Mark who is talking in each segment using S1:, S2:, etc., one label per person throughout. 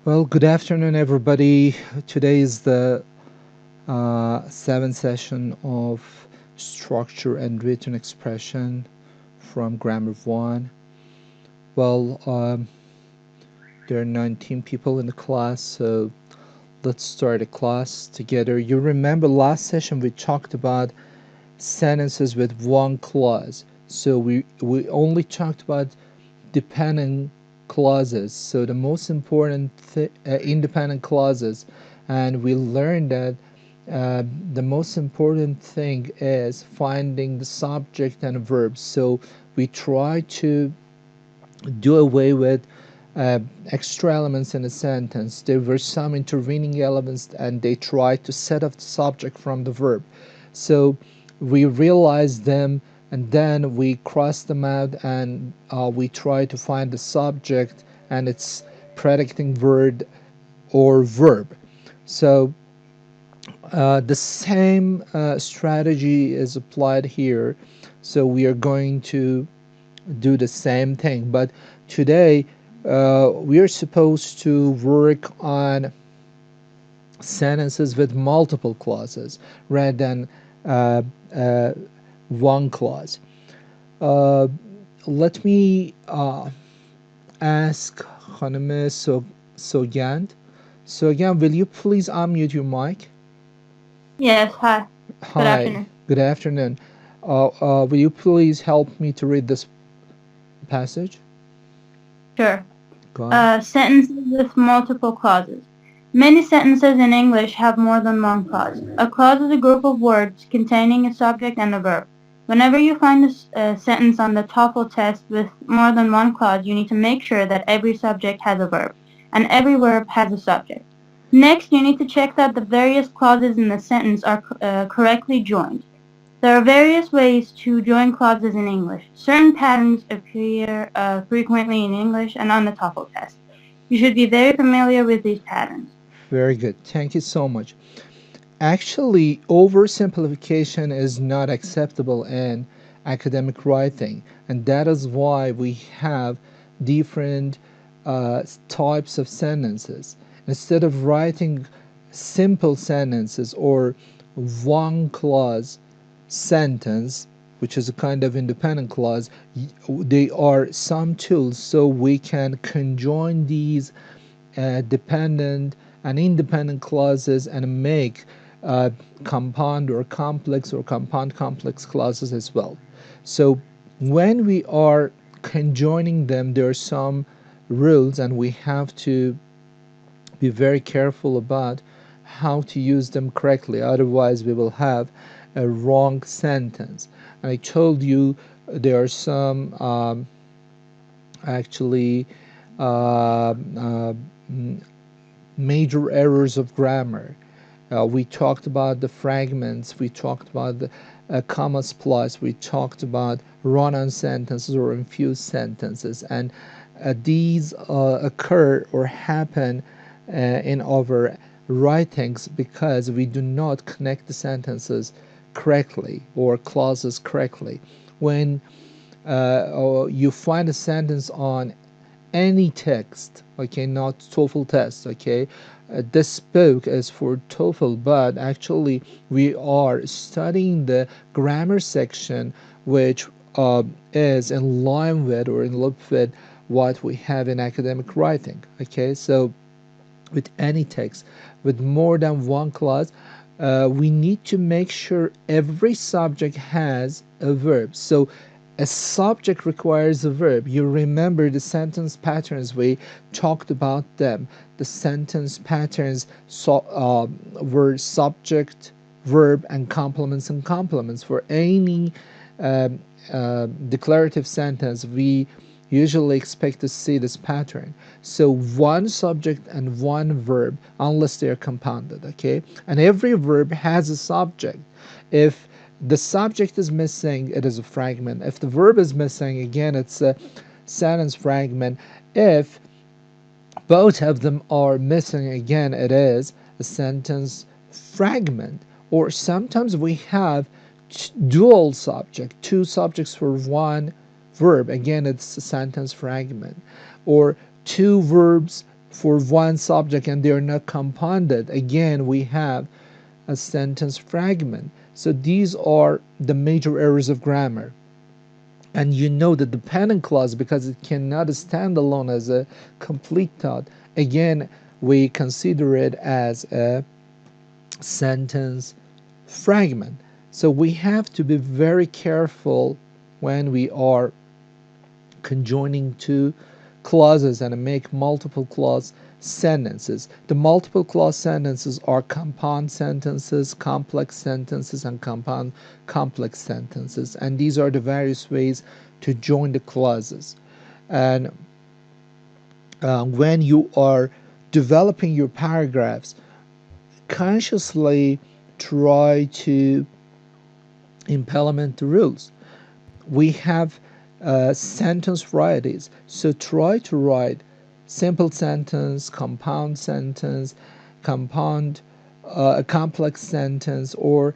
S1: Well, good afternoon, everybody. Today is the seventh session of structure and written expression from Grammar 1. Well, there are 19 people in the class, so let's start a class together. You remember last session we talked about sentences with one clause. So we only talked about dependent clauses, so the most important independent clauses, and we learned that the most important thing is finding the subject and verb. So we try to do away with extra elements in a sentence. There were some intervening elements and they tried to set up the subject from the verb. So we realized them and then we crossed them out and we try to find the subject and its predicting word or verb. So the same strategy is applied here. So we are going to do the same thing, but today we are supposed to work on sentences with multiple clauses rather than uh, uh, one clause. Uh, Let me ask Hanime Sogand. Sogand, will you please unmute your mic?
S2: Yes, hi. Good
S1: Hi,
S2: afternoon.
S1: good afternoon. Will you please help me to read this passage?
S2: Sure.
S1: Go ahead.
S2: Sentences with multiple clauses. Many sentences in English have more than one clause. A clause is a group of words containing a subject and a verb. Whenever you find a sentence on the TOEFL test with more than one clause, you need to make sure that every subject has a verb and every verb has a subject. Next, you need to check that the various clauses in the sentence are correctly joined. There are various ways to join clauses in English. Certain patterns appear frequently in English and on the TOEFL test. You should be very familiar with these patterns.
S1: Very good. Thank you so much. Actually, oversimplification is not acceptable in academic writing, and that is why we have different types of sentences. Instead of writing simple sentences or one clause sentence, which is a kind of independent clause, they are some tools so we can conjoin these dependent and independent clauses and make compound or complex or compound complex clauses as well. So when we are conjoining them, there are some rules and we have to be very careful about how to use them correctly, otherwise we will have a wrong sentence. And I told you there are some actually major errors of grammar. We talked about the fragments, we talked about the comma splice, we talked about run-on sentences or infused sentences, and these occur or happen in our writings because we do not connect the sentences correctly or clauses correctly. When you find a sentence on any text, okay, not TOEFL test, okay. This book is for TOEFL, but actually we are studying the grammar section, which is in line with or in loop with what we have in academic writing, okay. So with any text with more than one clause, we need to make sure every subject has a verb. So a subject requires a verb. You remember the sentence patterns, we talked about them. The sentence patterns were subject, verb, and complements. For any declarative sentence, we usually expect to see this pattern. So one subject and one verb, unless they are compounded, okay? And every verb has a subject. If the subject is missing, it is a fragment. If the verb is missing, again, it's a sentence fragment. If both of them are missing, again, it is a sentence fragment. Or sometimes we have dual subject, two subjects for one verb, again, it's a sentence fragment. Or two verbs for one subject and they are not compounded, again we have a sentence fragment. So these are the major errors of grammar. And you know the dependent clause, because it cannot stand alone as a complete thought, again we consider it as a sentence fragment. So we have to be very careful when we are conjoining two clauses and make multiple clause sentences. The multiple clause sentences are compound sentences, complex sentences, and compound complex sentences. And these are the various ways to join the clauses. And when you are developing your paragraphs, consciously try to implement the rules. We have sentence varieties, so try to write simple sentence, compound sentence, compound complex sentence, or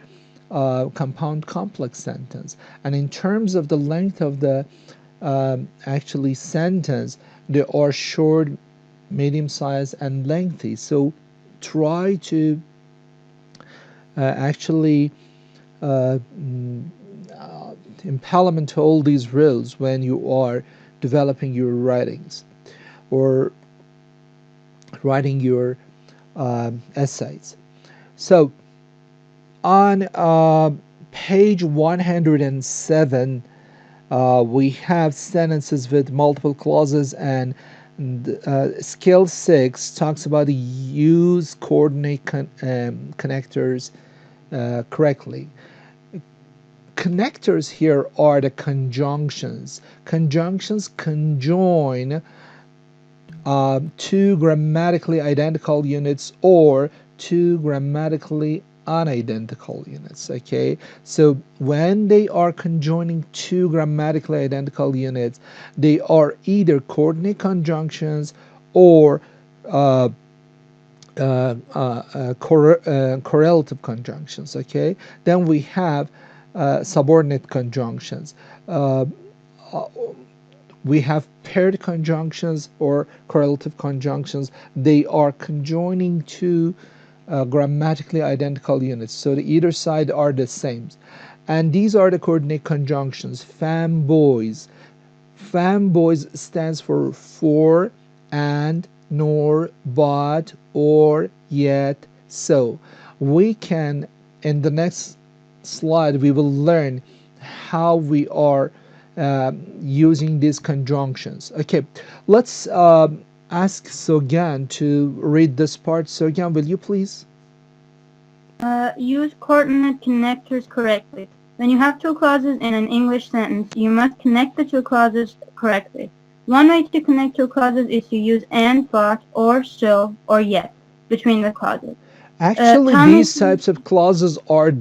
S1: compound complex sentence. And in terms of the length of the actually sentence, they are short, medium size, and lengthy. So try to actually implement all these rules when you are developing your writings or writing your essays. So on page 107, we have sentences with multiple clauses, and skill 6 talks about the use coordinate connectors correctly. Connectors here are the conjunctions. Conjunctions conjoin two grammatically identical units or two grammatically unidentical units. Okay, so when they are conjoining two grammatically identical units, they are either coordinate conjunctions or correlative conjunctions. Okay, then we have subordinate conjunctions. We have paired conjunctions or correlative conjunctions. They are conjoining two grammatically identical units, so the either side are the same. And these are the coordinate conjunctions. Fanboys. Fanboys stands for and, nor, but, or, yet, so. We can, in the next slide, we will learn how we are using these conjunctions. Okay, let's ask Sogan to read this part. Sogan, will you please?
S2: Use coordinate connectors correctly. When you have two clauses in an English sentence, you must connect the two clauses correctly. One way to connect two clauses is to use and, but, or, so, or yet between the clauses.
S1: Actually, these types of clauses are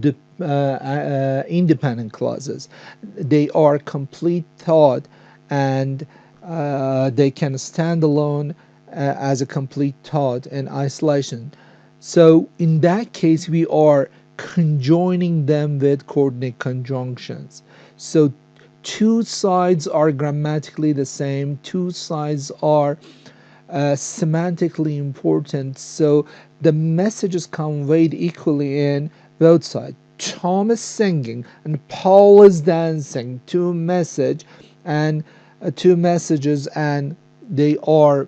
S1: independent clauses. They are complete thought, and they can stand alone as a complete thought in isolation. So in that case, we are conjoining them with coordinate conjunctions. So two sides are grammatically the same, two sides are semantically important, so the message is conveyed equally in both sides. Tom is singing and Paul is dancing. Two messages, and they are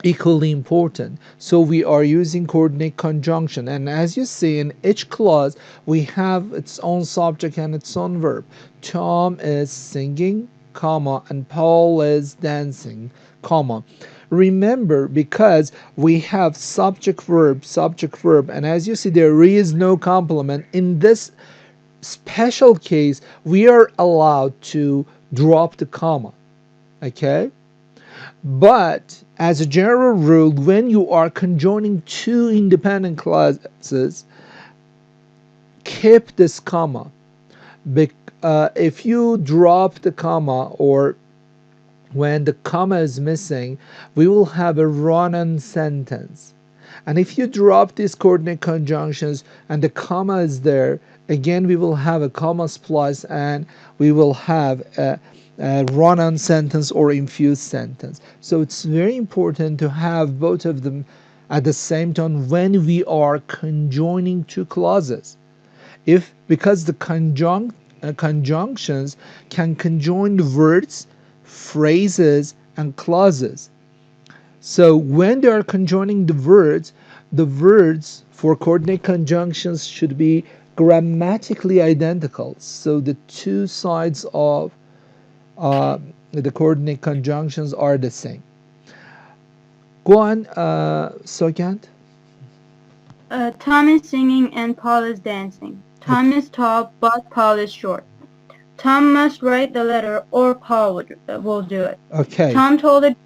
S1: equally important. So we are using coordinate conjunction, and as you see, in each clause we have its own subject and its own verb. Tom is singing, comma, and Paul is dancing, comma. Remember, because we have subject verb, and as you see there is no complement, in this special case we are allowed to drop the comma. Okay, but as a general rule, when you are conjoining two independent clauses, keep this comma. If you drop the comma, or when the comma is missing, we will have a run-on sentence. And if you drop these coordinate conjunctions and the comma is there, again we will have a comma splice, and we will have run-on sentence or infused sentence. So it's very important to have both of them at the same time when we are conjoining two clauses. If because the conjunctions can conjoin the words, phrases, and clauses. So when they are conjoining the words for coordinate conjunctions should be grammatically identical. So the two sides of the coordinate conjunctions are the same. Go on, Sogant.
S2: Tom is singing and Paul is dancing. Tom
S1: Okay.
S2: is tall, but Paul is short. Tom must write the letter, or Paul will do it.
S1: Okay.
S2: Tom told a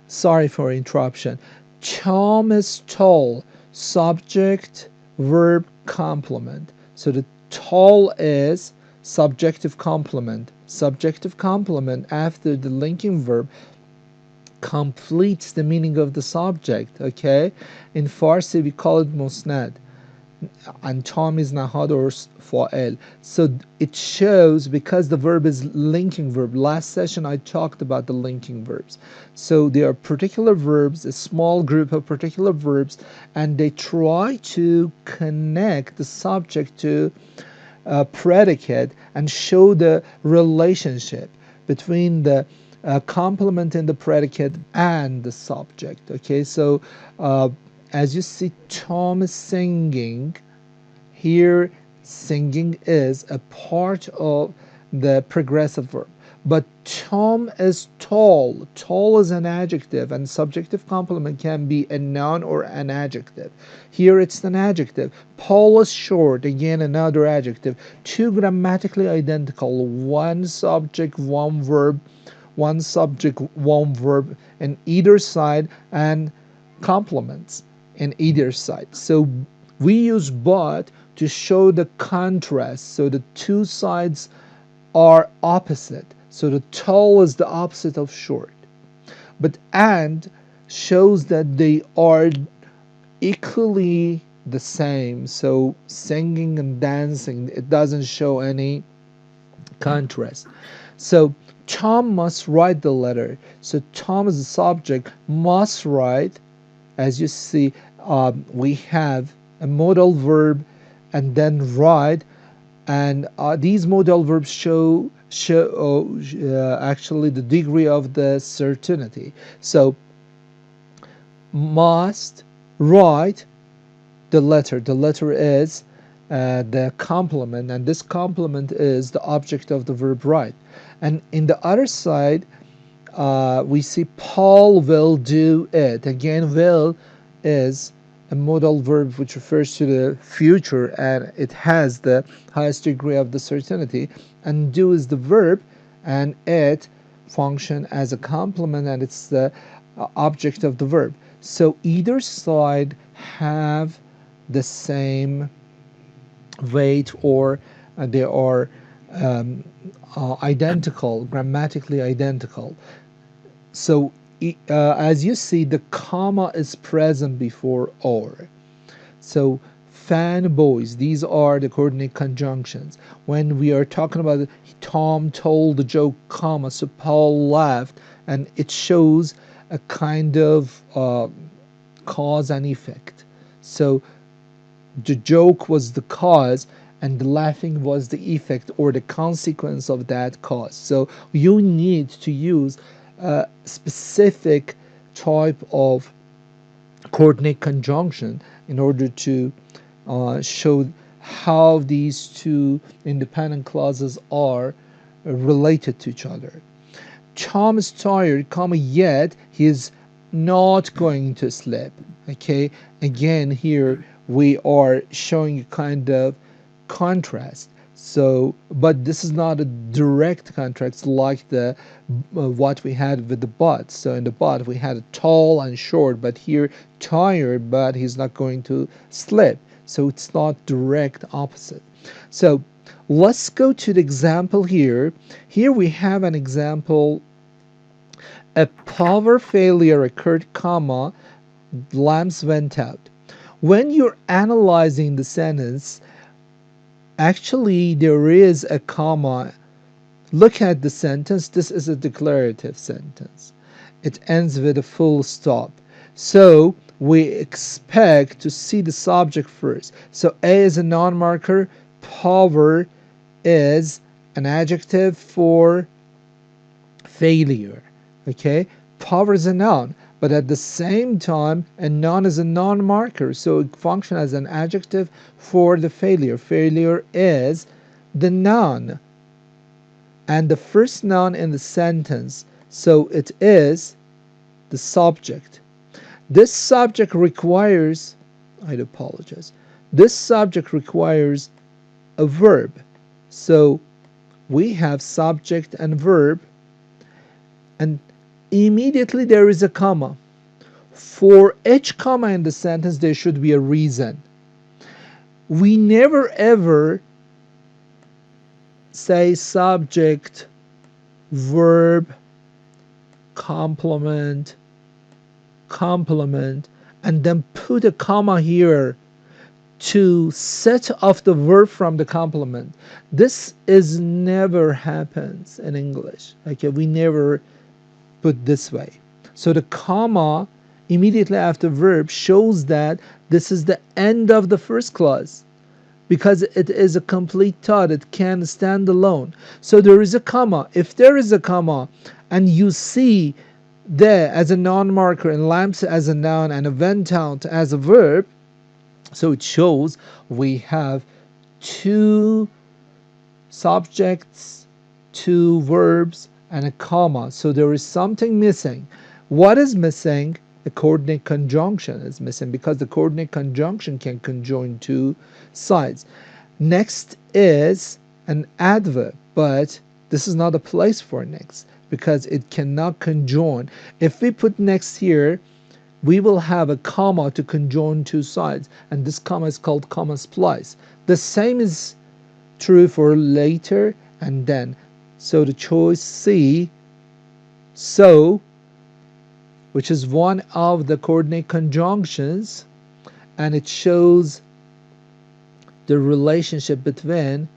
S1: Sorry for interruption. Tom is tall. Subject, verb, complement. So the tall is subjective complement. Subjective complement after the linking verb completes the meaning of the subject. Okay. In Farsi we call it musnad, and Tom is nahad or fa'il. So it shows because the verb is linking verb. Last session I talked about the linking verbs. So there are particular verbs, a small group of particular verbs, and they try to connect the subject to a predicate and show the relationship between the complement in the predicate and the subject. Okay, so as you see, Tom is singing. Here, singing is a part of the progressive verb. But Tom is tall. Tall is an adjective, and subjective complement can be a noun or an adjective. Here it's an adjective. Paul is short, again another adjective. Two grammatically identical, one subject, one verb, one subject, one verb in either side, and complements in either side. So we use but to show the contrast. So the two sides are opposite. So the tall is the opposite of short. But and shows that they are equally the same. So singing and dancing, it doesn't show any contrast. So Tom must write the letter. So Tom is the subject, must write. As you see, we have a modal verb and then write, and these modal verbs show actually the degree of the certainty. So must write the letter. The letter is the complement, and this complement is the object of the verb write. And in the other side, we see Paul will do it. Again, will is a modal verb which refers to the future, and it has the highest degree of the certainty. And do is the verb, and it function as a complement, and it's the object of the verb. So either side have the same weight, or they are identical, grammatically identical. So as you see, the comma is present before or. So fanboys, these are the coordinate conjunctions. When we are talking about Tom told the joke, comma, so Paul laughed, and it shows a kind of cause and effect. So the joke was the cause, and the laughing was the effect or the consequence of that cause. So you need to use a specific type of coordinate conjunction in order to show how these two independent clauses are related to each other. Tom is tired, comma, yet he is not going to sleep. Okay, again here we are showing a kind of contrast. So, but this is not a direct contrast like the what we had with the but. So in the but we had a tall and short, but here tired, but he's not going to sleep. So it's not direct opposite. So let's go to the example here. Here we have an example. A power failure occurred, comma, lamps went out. When you're analyzing the sentence, actually there is a comma Look at the sentence. This is a declarative sentence. It ends with a full stop. So we expect to see the subject first. So A is a noun marker. Power is an adjective for failure. Okay? Power is a noun, but at the same time, a noun is a noun marker. So it functions as an adjective for the failure. Failure is the noun and the first noun in the sentence, so it is the subject. This subject requires, I apologize, this subject requires a verb. So we have subject and verb, and immediately there is a comma. For each comma in the sentence, there should be a reason. We never ever say subject, verb, complement, complement, and then put a comma here to set off the verb from the complement. This is never happens in English. Okay, we never put this way. So the comma immediately after verb shows that this is the end of the first clause, because it is a complete thought. It can stand alone. So there is a comma. If there is a comma and you see there as a noun marker and lamps as a noun and a went out as a verb, so it shows we have two subjects, two verbs, and a comma. So there is something missing. What is missing? The coordinate conjunction is missing, because the coordinate conjunction can conjoin two sides. Next is an adverb, but this is not a place for next because it cannot conjoin. If we put next here, we will have a comma to conjoin two sides, and this comma is called comma splice. The same is true for later and then. So the choice C, so, which is one of the coordinate conjunctions, and it shows the relationship between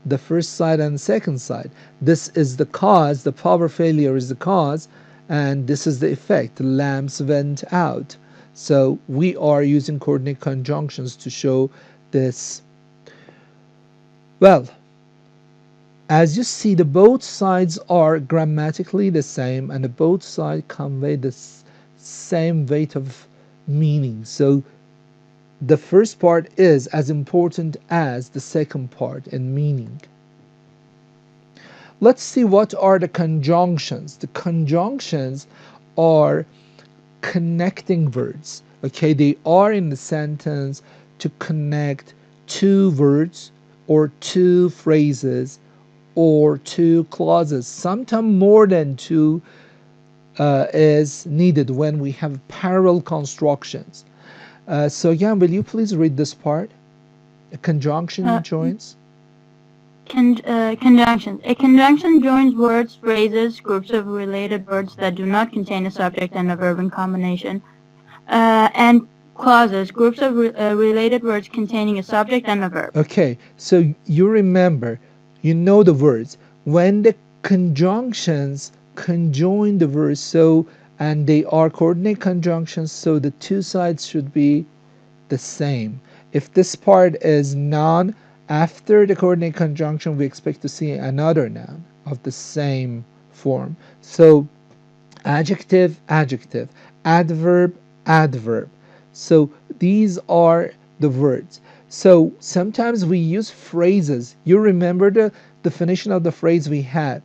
S1: the first side and the second side. This is the cause, the power failure is the cause, and this is the effect, the lamps went out. So we are using coordinate conjunctions to show this. Well, as you see, the both sides are grammatically the same, and the both sides convey the same weight of meaning. So the first part is as important as the second part in meaning. Let's see what are the conjunctions. The conjunctions are connecting words. Okay, they are in the sentence to connect two words or two phrases or two clauses. Sometimes more than two is needed when we have parallel constructions. So Jan, will you please read this part? A conjunction joins.
S2: Conjunctions. A conjunction joins words, phrases, groups of related words that do not contain a subject and a verb in combination, and clauses, groups of related words containing a subject and a verb.
S1: Okay, so you remember, you know the words. When the conjunctions conjoin the words, so, and they are coordinate conjunctions, so the two sides should be the same. If this part is noun, after the coordinate conjunction, we expect to see another noun of the same form. So adjective, adjective, adverb, adverb. So these are the words. So sometimes we use phrases. You remember the definition of the phrase we had.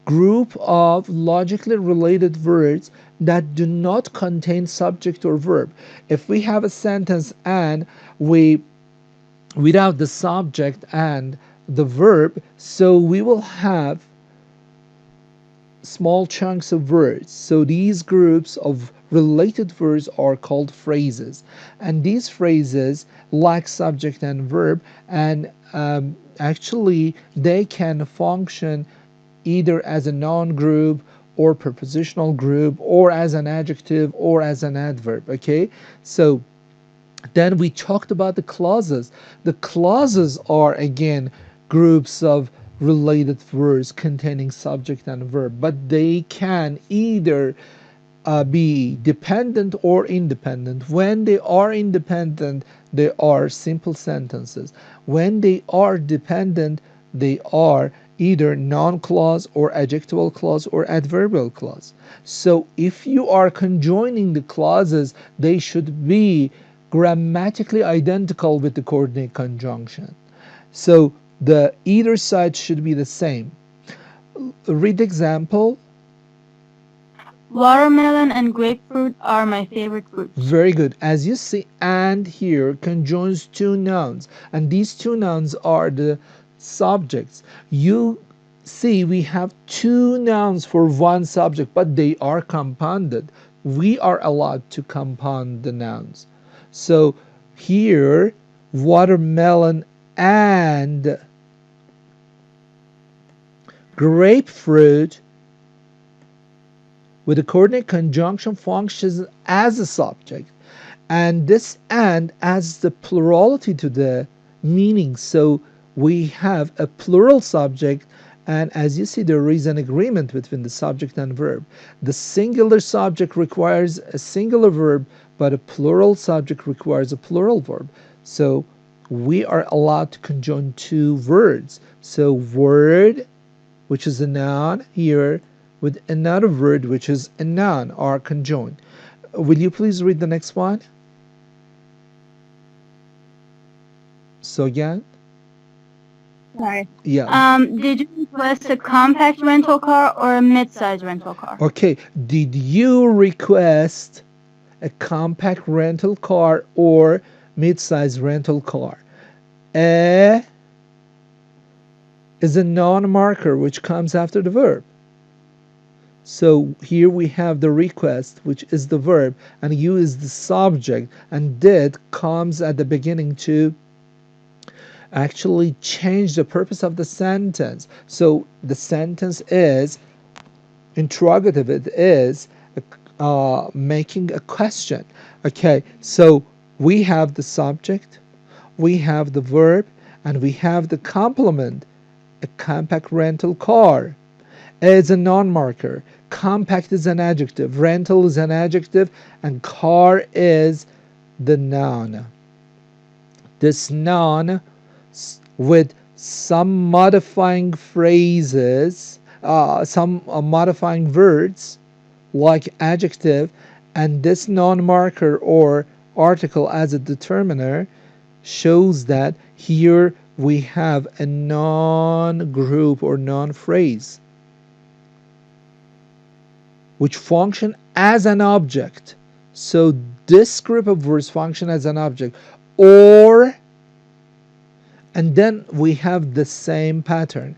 S1: Group of logically related words that do not contain subject or verb. If we have a sentence and we without the subject and the verb, so we will have small chunks of words. So these groups of related words are called phrases, and these phrases lack subject and verb, and actually they can function either as a noun group or prepositional group or as an adjective or as an adverb. Okay, so then we talked about the clauses. The clauses are again groups of related words containing subject and verb, but they can either be dependent or independent. When they are independent, they are simple sentences. When they are dependent, they are either noun clause or adjectival clause or adverbial clause. So if you are conjoining the clauses, they should be grammatically identical with the coordinate conjunction. So the either side should be the same. Read the example.
S2: Watermelon and grapefruit are my favorite fruits.
S1: Very good. As you see, and here conjoins two nouns, and these two nouns are the subjects. You see, we have two nouns for one subject, but they are compounded. We are allowed to compound the nouns. So here, watermelon and grapefruit with the coordinate conjunction functions as a subject, and this and adds the plurality to the meaning. So we have a plural subject, and as you see, there is an agreement between the subject and verb. The singular subject requires a singular verb, but a plural subject requires a plural verb. So we are allowed to conjoin two words. So word, which is a noun here, with another word which is a noun, are conjoined. Will you please read the next one? So again?
S2: Sorry.
S1: Yeah.
S2: Did you request a compact rental car or a mid-size rental car?
S1: Okay. Did you request a compact rental car or mid-size rental car? A is a non-marker which comes after the verb. So here we have the request, which is the verb, and you is the subject, and did comes at the beginning to actually change the purpose of the sentence. So the sentence is interrogative, it is making a question. Okay, so we have the subject, we have the verb, and we have the complement, a compact rental car. Is a non-marker. Compact is an adjective. Rental is an adjective. And car is the noun. This noun with some modifying phrases, some modifying words like adjective, and this non-marker or article as a determiner shows that here we have a non-group or non-phrase which function as an object. So this group of words function as an object, or, and then we have the same pattern,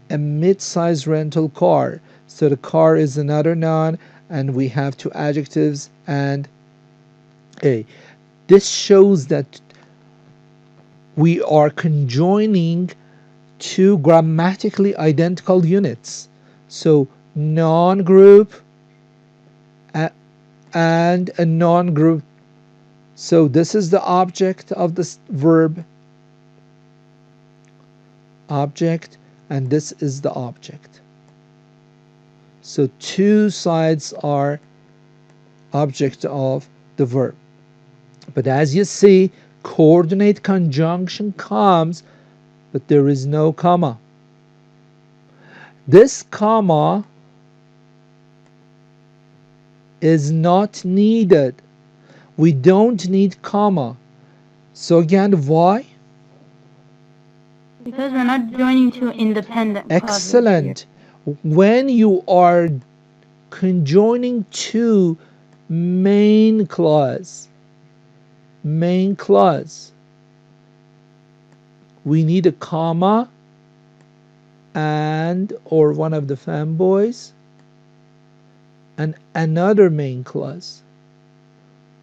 S1: a mid-size rental car. So the car is another noun, and we have two adjectives and a. This shows that we are conjoining two grammatically identical units. So non-group and a non-group. So this is the object of this verb, object, and this is the object. So two sides are object of the verb. But as you see, coordinate conjunction comes, but there is no comma. This comma is not needed. We don't need comma. So again, why?
S2: Because we're not joining two independent clauses.
S1: Excellent. When you are conjoining two main clause, we need a comma and or one of the fanboys and another main clause,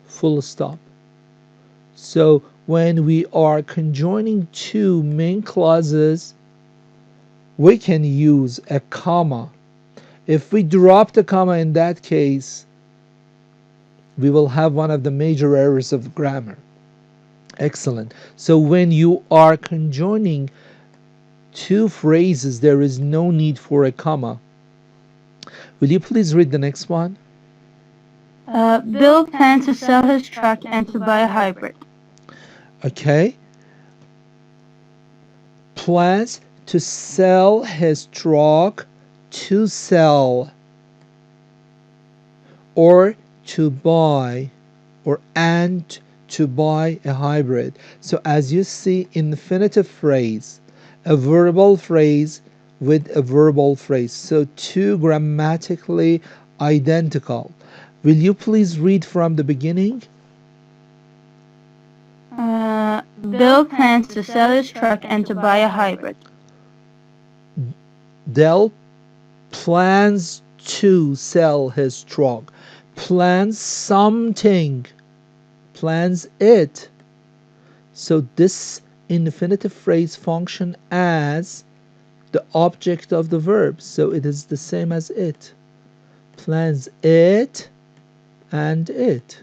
S1: full stop. So when we are conjoining two main clauses, we can use a comma. If we drop the comma in that case, we will have one of the major errors of grammar. Excellent. So when you are conjoining two phrases, there is no need for a comma. Will you please read the next one?
S2: Bill plans to sell his truck and to buy a hybrid.
S1: Okay. Plans to sell his truck, to sell, or to buy, or and to buy a hybrid. So as you see, infinitive phrase, a verbal phrase with a verbal phrase. So two grammatically identical. Will you please read from the beginning?
S2: Bill plans to sell his truck and to buy a hybrid.
S1: Dell plans to sell his truck. Plans something. Plans it. So this infinitive phrase function as the object of the verb. So it is the same as it. Plans it and it.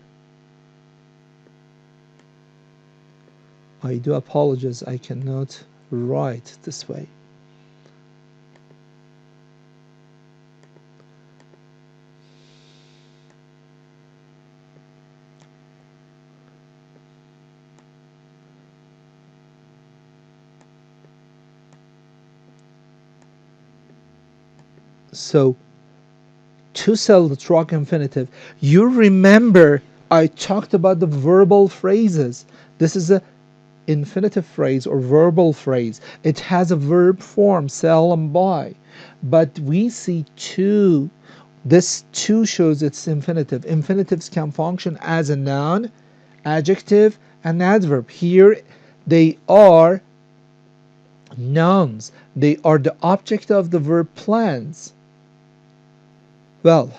S1: I do apologize, I cannot write this way. So to sell the truck infinitive. You remember I talked about the verbal phrases. This is a infinitive phrase or verbal phrase. It has a verb form, sell and buy. But we see to. This to shows it's infinitive. Infinitives can function as a noun, adjective, and adverb. Here they are nouns. They are the object of the verb plans. Well,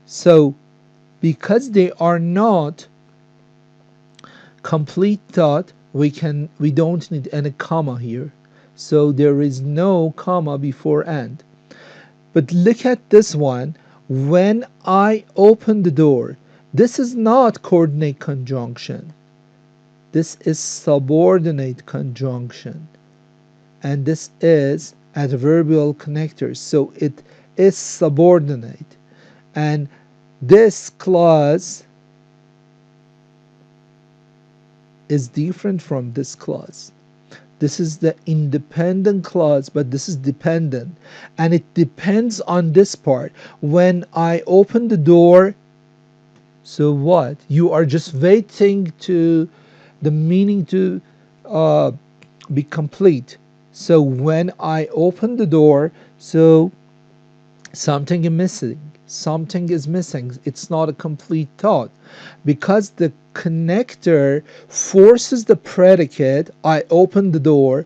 S1: so because they are not complete thought, we don't need any comma here. So there is no comma before and. But look at this one. When I open the door, this is not coordinate conjunction. This is subordinate conjunction. And this is adverbial connector. So it is subordinate. And this clause is different from this clause. This is the independent clause, but this is dependent. And it depends on this part. When I open the door, so what? You are just waiting to the meaning to be complete. So when I open the door, so something is missing. Something is missing. It's not a complete thought. Because the connector forces the predicate, I open the door,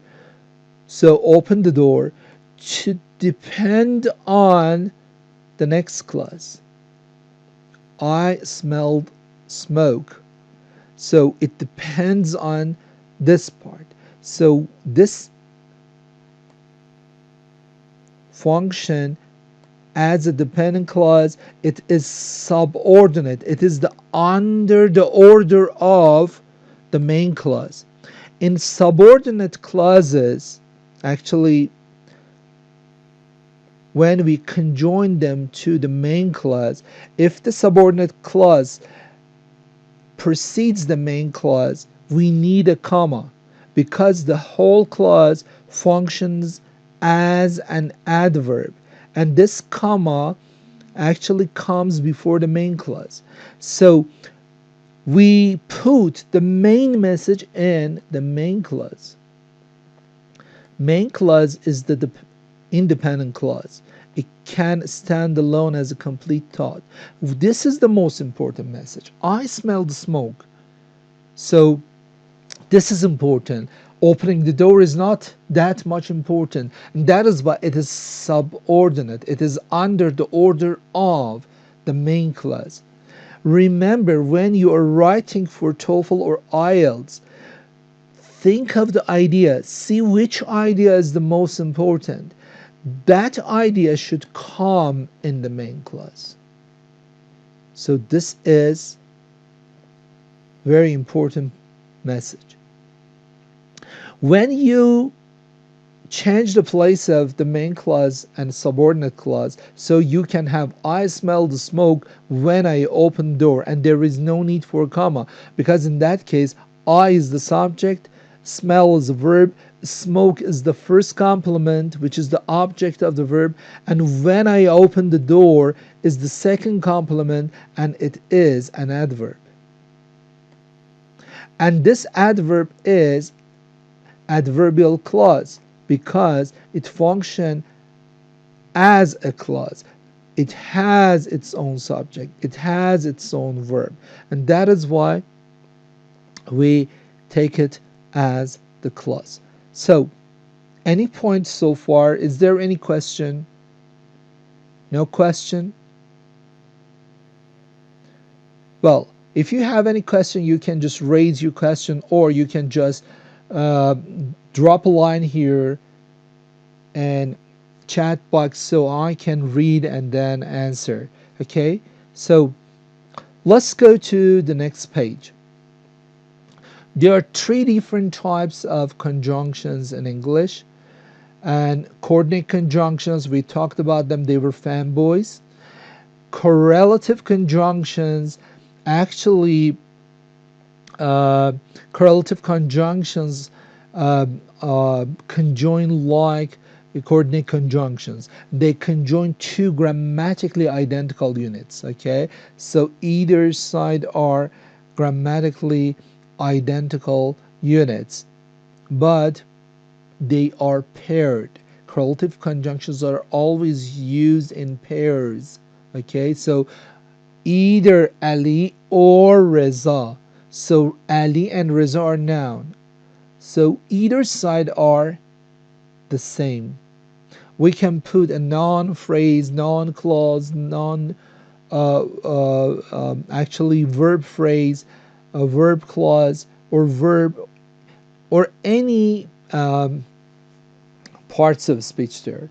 S1: so open the door, to depend on the next clause. I smelled smoke. So it depends on this part. So this function as a dependent clause, it is subordinate. It is the under the order of the main clause. In subordinate clauses, actually, when we conjoin them to the main clause, if the subordinate clause precedes the main clause, we need a comma because the whole clause functions as an adverb. And this comma actually comes before the main clause. So we put the main message in the main clause. Main clause is the independent clause. It can stand alone as a complete thought. This is the most important message. I smell the smoke. So this is important. Opening the door is not that much important. And that is why it is subordinate. It is under the order of the main clause. Remember, when you are writing for TOEFL or IELTS, think of the idea. See which idea is the most important. That idea should come in the main clause. So this is very important message. When you change the place of the main clause and subordinate clause, so you can have I smell the smoke when I open the door, and there is no need for a comma, because in that case I is the subject, smell is a verb, smoke is the first complement, which is the object of the verb, and when I open the door is the second complement, and it is an adverb. And this adverb is adverbial clause because it functions as a clause. It has its own subject, it has its own verb, and that is why we take it as the clause. So, any points so far? Is there any question? No question? Well, if you have any question, you can just raise your question, or you can just drop a line here and chat box so I can read and then answer. Okay, so let's go to the next page. There are three different types of conjunctions in English, and coordinate conjunctions, we talked about them, they were fanboys. Correlative conjunctions, actually correlative conjunctions conjoin like coordinate conjunctions. They conjoin two grammatically identical units. Okay, so either side are grammatically identical units, but they are paired. Correlative conjunctions are always used in pairs. Okay, so either Ali or Reza. So Ali and Reza are noun. So either side are the same. We can put a noun phrase, noun clause, noun actually verb phrase, a verb clause, or verb, or any parts of speech there.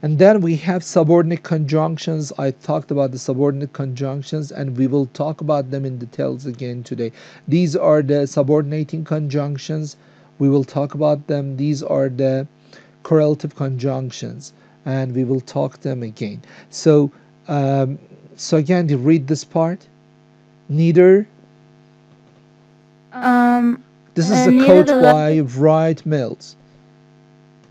S1: And then we have subordinate conjunctions. I talked about the subordinate conjunctions, and we will talk about them in details again today. These are the subordinating conjunctions. We will talk about them. These are the correlative conjunctions, and we will talk them again. So, so again, to read this part, neither. This is the quote by Wright Mills.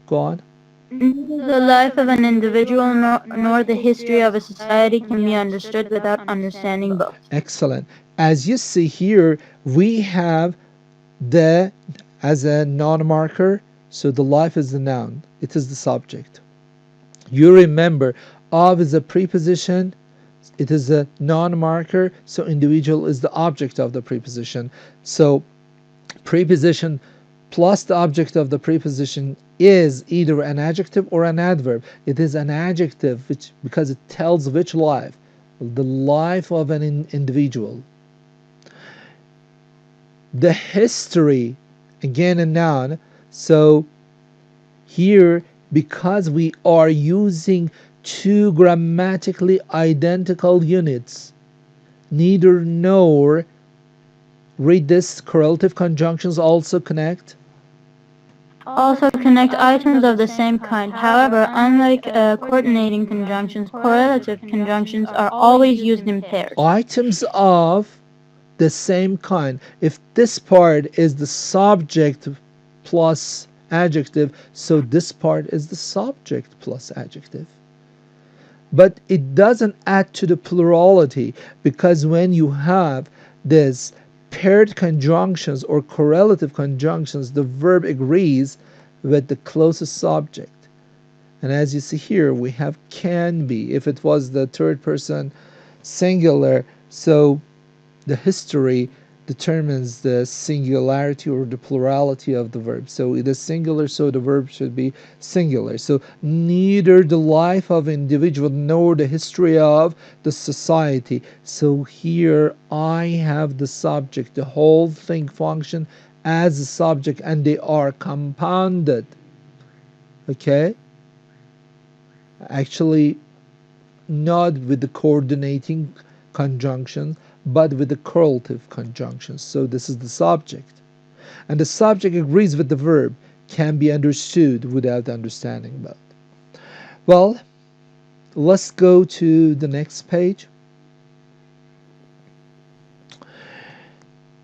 S1: Go on.
S2: The life of an individual nor the history of a society can be understood without understanding both.
S1: Excellent. As you see here, we have the as a noun marker, so the life is the noun, it is the subject. You remember, of is a preposition, it is a noun marker, so individual is the object of the preposition. So preposition plus the object of the preposition is either an adjective or an adverb. It is an adjective which, because it tells which life, the life of an individual. The history, again a noun. So here, because we are using two grammatically identical units, neither nor, read this, correlative conjunctions also connect
S2: items of the same kind. However, unlike coordinating conjunctions, correlative conjunctions are always used in pairs.
S1: Items of the same kind. If this part is the subject plus adjective, so this part is the subject plus adjective. But it doesn't add to the plurality, because when you have this paired conjunctions or correlative conjunctions, the verb agrees with the closest subject. And as you see here, we have can be. If it was the third person singular, so the history determines the singularity or the plurality of the verb. So it is singular, so the verb should be singular. So neither the life of individual nor the history of the society. So here I have the subject. The whole thing function as a subject, and they are compounded. Okay? Actually, not with the coordinating conjunction, but with the correlative conjunctions. So this is the subject. And the subject agrees with the verb. can be understood without understanding about. Well, let's go to the next page.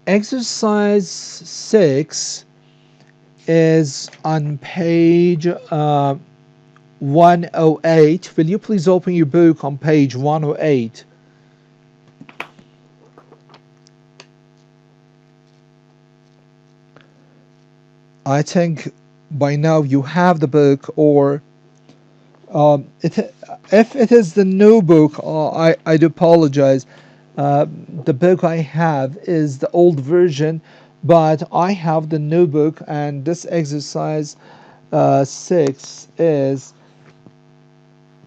S1: Exercise 6 is on page 108. Will you please open your book on page 108? I think by now you have the book, or if it is the new book, I do apologize. The book I have is the old version, but I have the new book, and this exercise 6 is,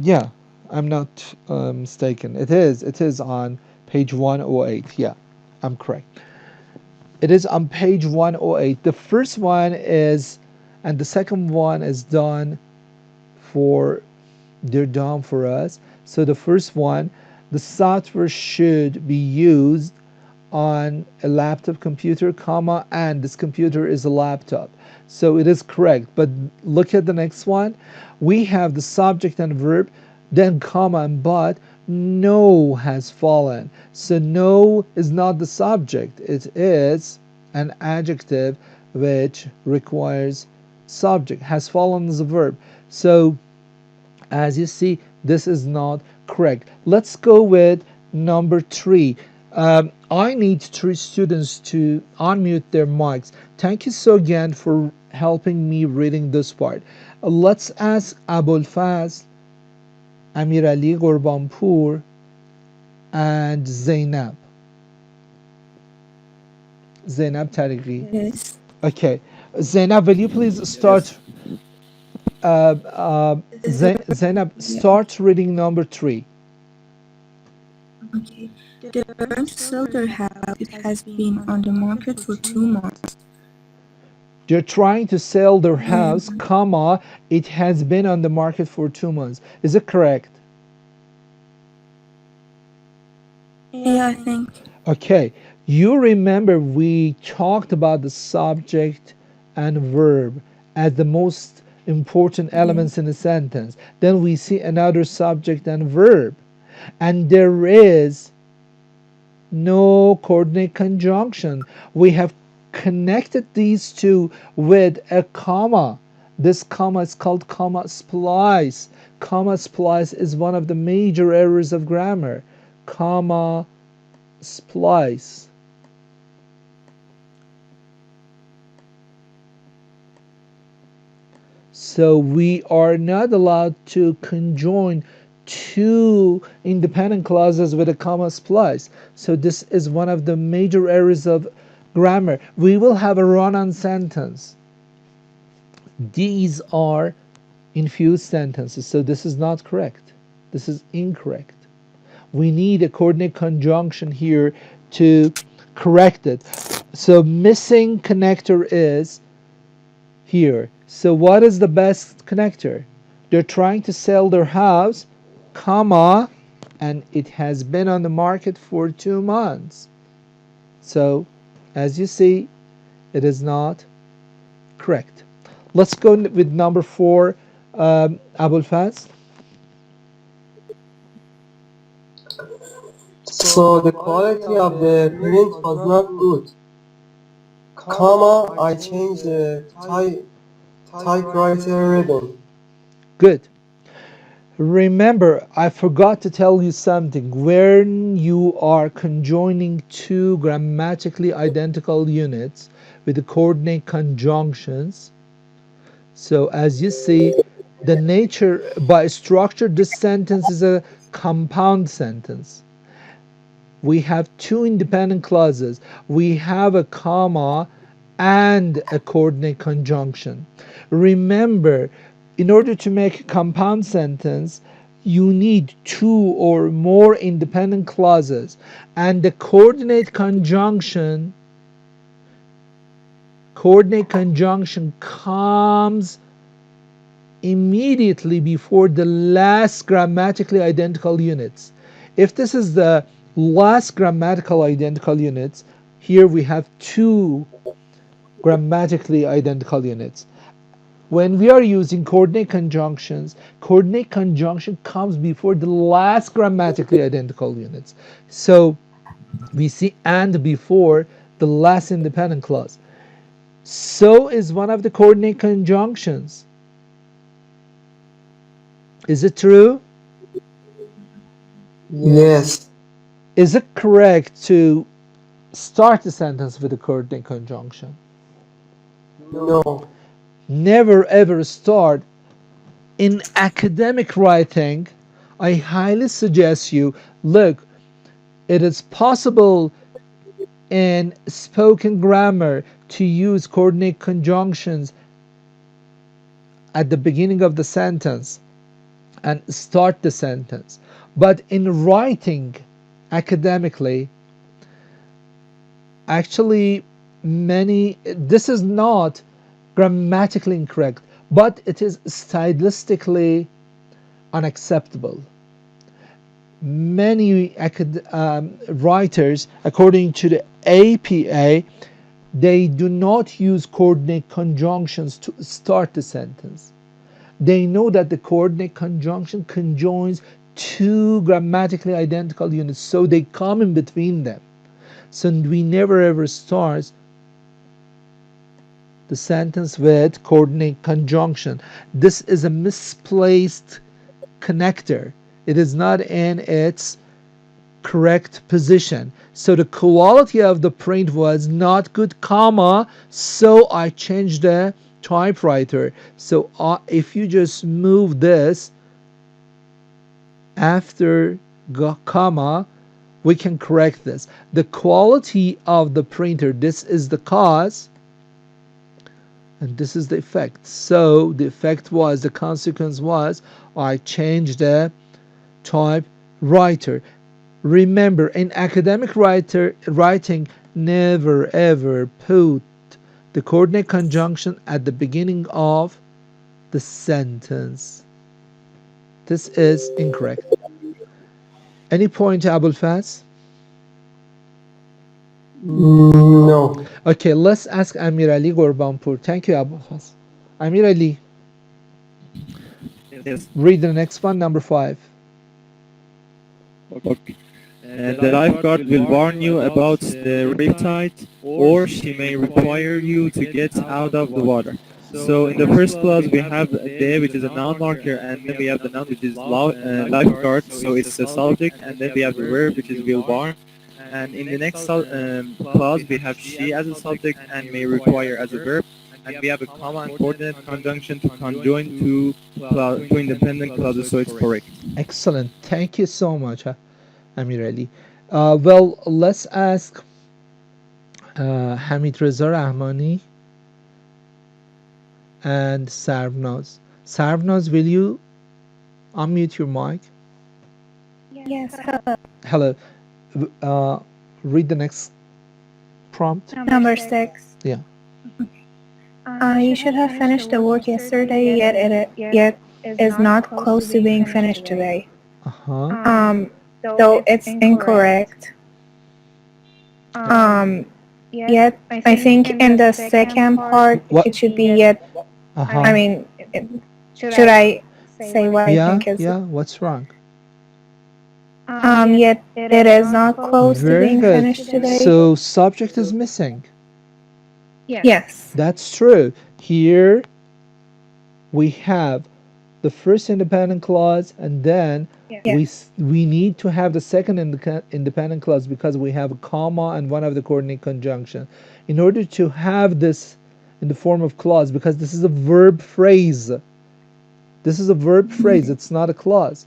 S1: yeah, I'm not mistaken. It is on page 108. Yeah, I'm correct. It is on page 108. The first one is, and the second one is done for, they're done for us. So the first one, the software should be used on a laptop computer, comma, and this computer is a laptop. So it is correct. But look at the next one. We have the subject and verb, then comma and but. No has fallen. So no is not the subject. It is an adjective which requires subject. Has fallen is a verb. So as you see, this is not correct. Let's go with number 3. I need 3 students to unmute their mics. Thank you so again for helping me reading this part. Let's ask Abul Faz, Amir Ali Gurbanpur, and Zainab. Zainab Tariqi.
S3: Yes.
S1: Okay. Zainab, will you please start? Zainab,
S3: Yeah.
S1: start reading number 3.
S3: Okay. The firm sold their house. It has been on the market for 2 months.
S1: They're trying to sell their house,
S3: Mm,
S1: comma, it has been on the market for 2 months. Is it correct?
S3: yeah, I think.
S1: Okay. You remember we talked about the subject and verb as the most important
S3: Yeah.
S1: elements in a sentence. Then we see another subject and verb. And there is no coordinate conjunction. We have connected these two with a comma. This comma is called comma splice. Comma splice is one of the major errors of grammar. Comma splice. So we are not allowed to conjoin two independent clauses with a comma splice. So this is one of the major errors of grammar. We will have a run-on sentence. These are infused sentences. So this is not correct. This is incorrect. We need a coordinate conjunction here to correct it. So missing connector is here. So what is the best connector? They're trying to sell their house, comma, and it has been on the market for 2 months. So as you see, it is not correct. Let's go with number 4, Abul Faz.
S4: So the quality of the print was not good. Comma, I changed the typewriter ribbon.
S1: Good. Remember, I forgot to tell you something. When you are conjoining two grammatically identical units with the coordinate conjunctions, so as you see, the nature, by structure, this sentence is a compound sentence. We have two independent clauses. We have a comma and a coordinate conjunction. Remember, in order to make a compound sentence, you need two or more independent clauses, and the coordinate conjunction comes immediately before the last grammatically identical units. If this is the last grammatical identical units, here we have two grammatically identical units. when we are using coordinate conjunctions, coordinate conjunction comes before the last grammatically identical units. So we see and before the last independent clause. So is one of the coordinate conjunctions. Is it true?
S4: Yes.
S1: Is it correct to start the sentence with a coordinate conjunction?
S4: No.
S1: Never ever start. In academic writing, I highly suggest you look, it is possible in spoken grammar to use coordinate conjunctions at the beginning of the sentence and start the sentence. But in writing academically, actually this is not grammatically incorrect, but it is stylistically unacceptable. Many writers, according to the APA, they do not use coordinate conjunctions to start the sentence. They know that the coordinate conjunction conjoins two grammatically identical units, so they come in between them. So we never ever start the sentence with coordinate conjunction. This is a misplaced connector. It is not in its correct position. So the quality of the print was not good, comma, so I changed the typewriter. So if you just move this after comma, we can correct this. The quality of the printer, this is the cause, and this is the effect. So the effect was, the consequence was, I changed the typewriter. Remember, in academic writing, never ever put the coordinate conjunction at the beginning of the sentence. This is incorrect. Any point, Abul Faz?
S4: No.
S1: Okay, let's ask Amir Ali Gorbanpur. Thank you, Abul Faz. Amir Ali,
S5: Yes.
S1: read the next one, number 5.
S5: Okay. The lifeguard will warn you about the riptide, or she may require you to get out of the water. So in the first clause we have the, which is a noun marker, and then we have the noun, which is lifeguard, so it's the subject, and then we have the verb, which is will warn. And in the next clause we have she as a subject and may require as a verb, and we have a comma and coordinate conjunction to conjoin two independent clauses, so it's correct.
S1: Excellent. Thank you so much, Amir Ali. Well, let's ask Hamid Reza Rahmani and Sarvnaz. Sarvnaz, will you unmute your mic?
S3: Yes.
S1: Hello. Read the next prompt.
S3: Number 6.
S1: Yeah.
S3: You should have finished the work yesterday, yet is not close to being finished today.
S1: Uh-huh.
S3: Though it's incorrect. Yet I think in the second part
S1: What?
S3: it should be yet.
S1: Uh-huh.
S3: I mean, should I say what I think is?
S1: Yeah, what's wrong?
S3: Yet it is not close to
S1: Very
S3: being
S1: good.
S3: finished today.
S1: So subject is missing.
S3: Yes.
S1: That's true. Here we have the first independent clause, and then we need to have the second independent clause because we have a comma and one of the coordinate conjunction. In order to have this in the form of clause, because this is a verb phrase. This is a verb phrase, it's not a clause.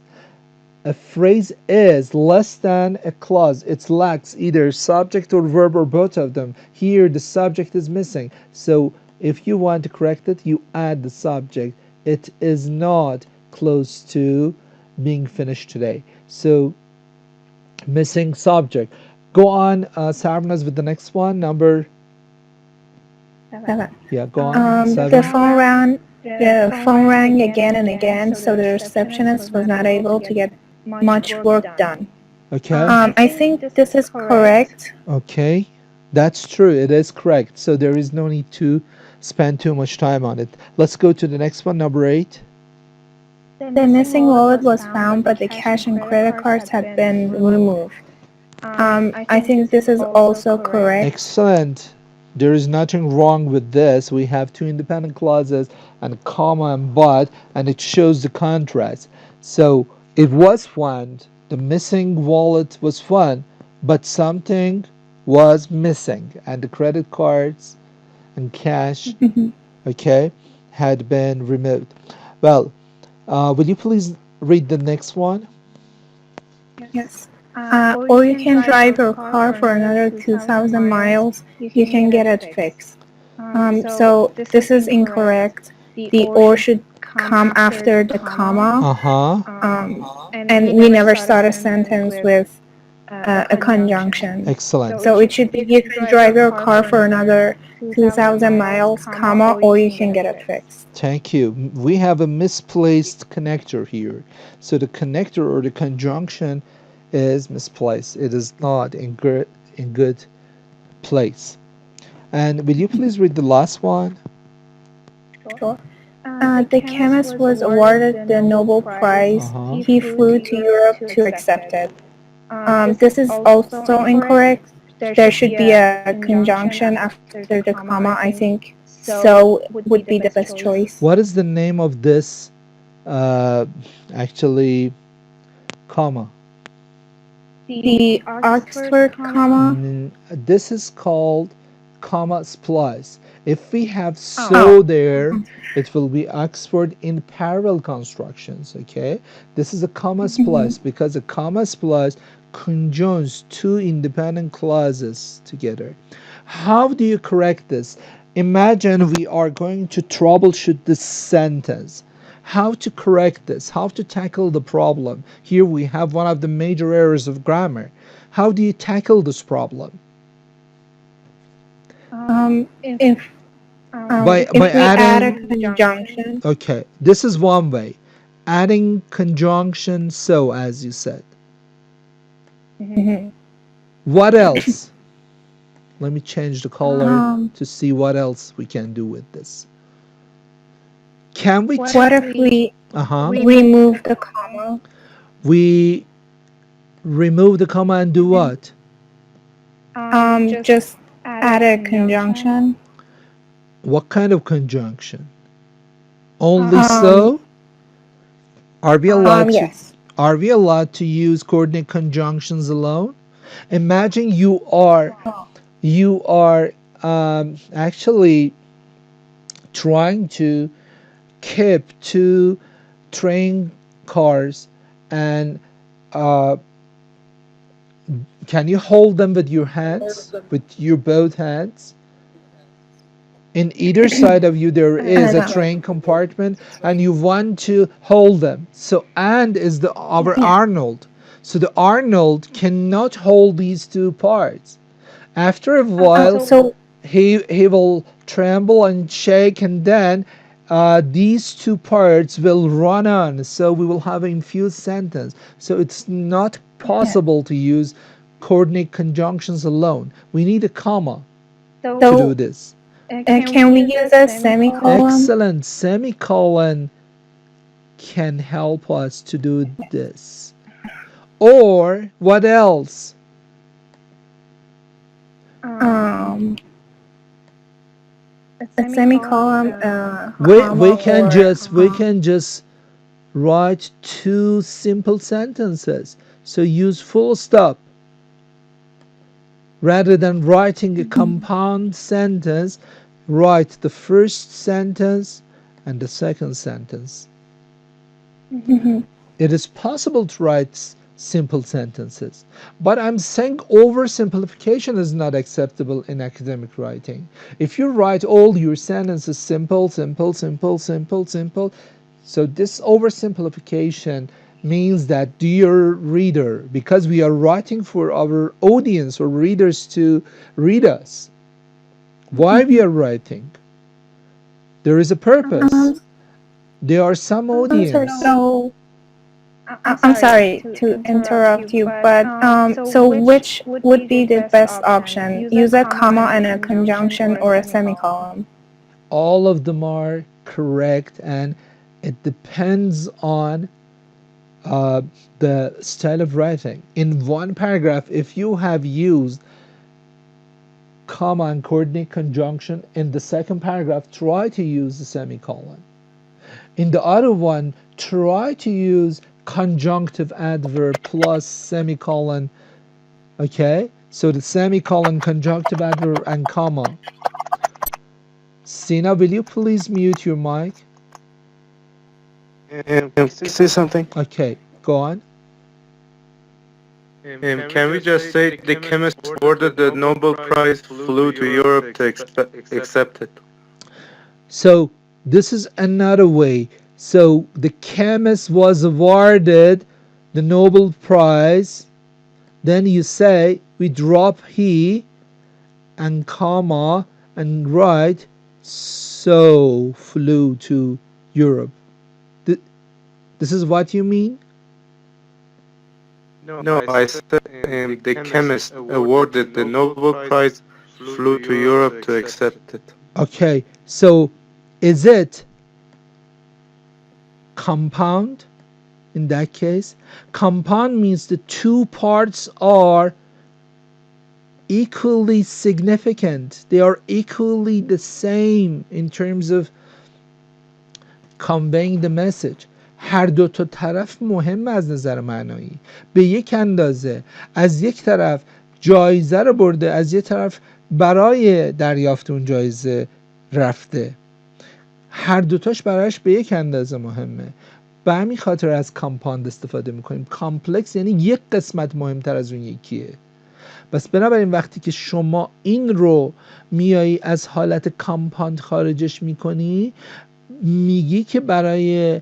S1: A phrase is less than a clause. It lacks either subject or verb or both of them. Here the subject is missing. So if you want to correct it, you add the subject. It is not close to being finished today. So missing subject. Go on, Sarvnaz, with the next one, number
S3: 7.
S1: Yeah, go on.
S3: The phone rang again and again, so the receptionist was not able to get much work done.
S1: Okay.
S3: I think this is correct.
S1: Okay, that's true. It is correct. So there is no need to spend too much time on it. Let's go to the next one, number 8.
S3: The missing wallet was found, but the cash and credit cards had been removed. I think this is also correct.
S1: Excellent. There is nothing wrong with this. We have two independent clauses and a comma and but, and it shows the contrast. So it was found, the missing wallet was found, but something was missing, and the credit cards and cash, okay, had been removed. Well, will you please read the next one?
S3: Yes. Or you can drive your car for another 2,000 miles. You can get it fixed. So this is incorrect. The or should come after the comma. And we never start a sentence with a conjunction.
S1: Excellent.
S3: So it should be you can drive your car for another 2,000 miles, comma, or you can get it fixed.
S1: Thank you. We have a misplaced connector here. So the connector or the conjunction is misplaced. It is not in good place. And will you please read the last one?
S3: Sure. The chemist was awarded the Nobel Prize. He flew to Europe to accept it. This is also incorrect. There should be a conjunction after the comma. I think so would be the best choice.
S1: What is the name of this actually comma?
S3: The Oxford comma.
S1: This is called comma splice. If we have so there, it will be Oxford in parallel constructions, okay? This is a comma splice because a comma splice conjoins two independent clauses together. How do you correct this? Imagine we are going to troubleshoot this sentence. How to correct this? How to tackle the problem? Here we have one of the major errors of grammar. How do you tackle this problem?
S3: If we add a conjunction.
S1: Okay, this is one way. Adding conjunction so, as you said. What else? Let me change the color to see what else we can do with this. Can we?
S3: What if we remove the comma?
S1: We remove the comma and do what?
S3: Just add a conjunction.
S1: What kind of conjunction? Only so? Are we allowed
S3: yes.
S1: Are we allowed to use coordinate conjunctions alone? Imagine you are actually trying to keep two train cars, and can you hold them with your hands, with your both hands? In either side of you there is a train compartment, and you want to hold them. So and is our Arnold. So the Arnold cannot hold these two parts. After a while, he will tremble and shake, and then these two parts will run on. So we will have an infused sentence. So it's not possible to use coordinate conjunctions alone. We need a comma to do this.
S3: Can we use a semicolon?
S1: Excellent. Semicolon can help us to do this. Or what else?
S3: A semicolon.
S1: We can just write two simple sentences. So use full stop. Rather than writing a compound sentence, write the first sentence and the second sentence. It is possible to write simple sentences, but I'm saying oversimplification is not acceptable in academic writing. If you write all your sentences simple, so this oversimplification means that dear reader, because we are writing for our audience or readers to read us, why we are writing? There is a purpose. There are some audience.
S3: So, I'm sorry to interrupt you, but so which would be the best option? Use a comma and a conjunction or a semicolon?
S1: all of them are correct, and it depends on the style of writing. In one paragraph, if you have used comma and coordinate conjunction, in the second paragraph, try to use the semicolon. In the other one, try to use conjunctive adverb plus semicolon. Okay? So the semicolon, conjunctive adverb, and comma. Sina, will you please mute your mic?
S6: Say something.
S1: Okay, go on.
S6: Can we just say the chemist awarded the Nobel Prize flew to Europe to accept it?
S1: So this is another way. So the chemist was awarded the Nobel Prize. Then you say we drop he and comma and write so flew to Europe. This is what you mean?
S6: No, I said the chemist awarded the Nobel Prize flew to Europe to accept it.
S1: Okay, so is it compound in that case? Compound means the two parts are equally significant. They are equally the same in terms of conveying the message. هر دو تا طرف مهم از نظر معنایی، به یک اندازه. از یک طرف جایزه رو برده، از یک طرف برای دریافت اون جایزه رفته. هر دوتاش براش به یک اندازه مهمه. به همین خاطر از کامپاند استفاده میکنیم. کامپلکس یعنی یک قسمت مهمتر از اون یکیه. بس بنابراین وقتی که شما این رو میایی از حالت کامپاند خارجش میکنی، میگی که برای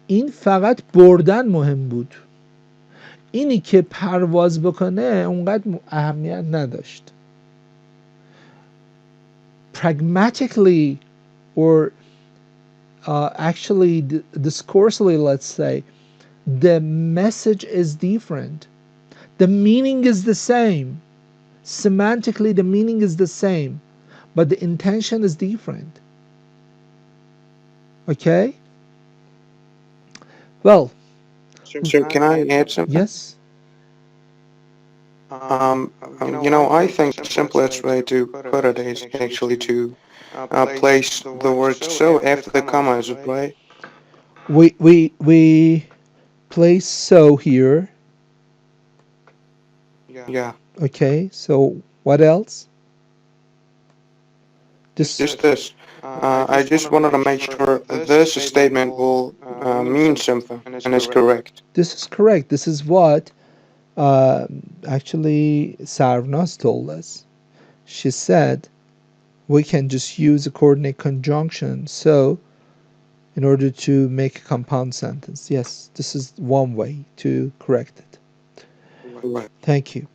S1: این فقط بردن مهم بود، اینی که پرواز بکنه اونقدر اهمیت نداشت. Pragmatically or actually discursively, let's say, the message is different. The meaning is the same. Semantically, the meaning is the same, but the intention is different. Okay? Well,
S6: Sir, can I add something?
S1: yes.
S6: I think the simplest way to put it is actually to place the word so after the comma, is it right?
S1: We place so here.
S6: Yeah.
S1: Okay, so what else?
S6: Just this. I just wanted to make sure this statement will mean something and is correct.
S1: This is correct. This is what actually Sarvnas told us. She said we can just use a coordinate conjunction so in order to make a compound sentence. Yes, this is one way to correct it.
S6: Right.
S1: Thank you.